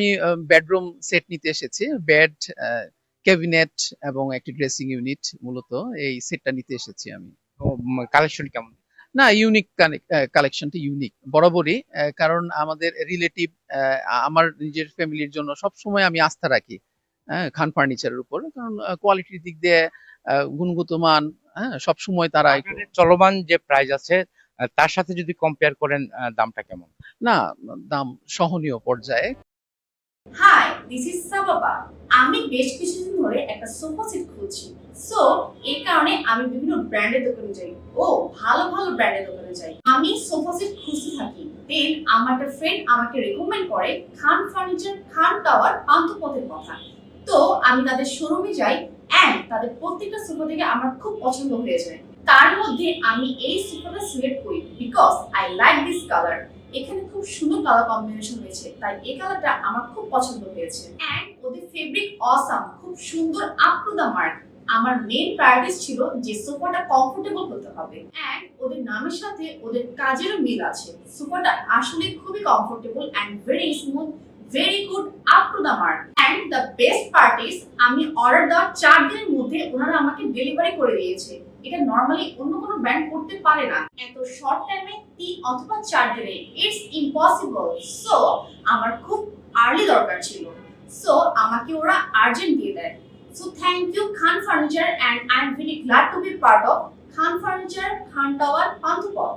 আমি bedroom set নিতে এসেছি। বেড, ক্যাবিনেট এবং একটি ড্রেসিং ইউনিট, মূলত এই সেটটা নিতে এসেছি আমি। কালেকশন কেমন? না, ইউনিক কালেকশনটা ইউনিক বরাবরই, কারণ আমাদের রিলেটিভ, আমার নিজের ফ্যামিলির জন্য সবসময় আমি আস্থা রাখি খান ফার্নিচারের উপর, কারণ কোয়ালিটির দিক দিয়ে গুণগত মান, সবসময় তারা একটু। মার্কেটে চলমান যে প্রাইস আছে তার সাথে যদি কম্পেয়ার করেন দামটা কেমন? না, দাম সহনীয় পর্যায়ে। Hi, this is Sababa. আমি বেশ কিছুদিন ধরে একটা সোফা সেট খুঁজছি। সো এই কারণে আমি বিভিন্ন ব্র্যান্ডের দোকানে যাই। ও, ভালো ভালো ব্র্যান্ডের দোকানে যাই। আমি সোফা সেট খুঁজতে থাকি। দেন আমার একটা ফ্রেন্ড আমাকে রেকমেন্ড করে খান ফার্নিচার, খান টাওয়ার, পান্থপথের কথা। তো আমি তাদের শোরুমে যাই এন্ড তাদের প্রত্যেকটা সোফা থেকে আমার খুব পছন্দ হয়ে যায়। তার মধ্যে আমি এই সোফাটা সিলেক্ট করি because I like this colour. এখানে খুব সুন্দর কালার কম্বিনেশন হয়েছে, তাই এই কালারটা আমার খুব পছন্দ হয়েছে। এন্ড ওদের ফেব্রিক অসাম, খুব সুন্দর, আপ টু দা মার্ক। আমার মেইন প্রায়োরিটি ছিল যে সোফাটা কমফোর্টেবল হতে হবে এন্ড ওদের নামের সাথে ওদের কাজেরও মিল আছে। সোফাটা আসলে খুবই comfortable and very smooth, very good, up to the mark. And the best part is আমি অর্ডার দেওয়ার 4 দিনের মধ্যে ওনারা আমাকে ডেলিভারি করে দিয়েছে। এটা নরমালি অন্য কোনো ব্র্যান্ড করতে পারে না, এত শর্ট টাইমে 3 অথবা 4 দিনে। It's impossible. সো আমার খুব আর্লি দরকার ছিল, সো আমাকে ওরা আর্জেন্ট দিয়ে দেয়। So thank you Khan furniture, and I am very glad to be part of Khan furniture, Khan tower, Panthapath.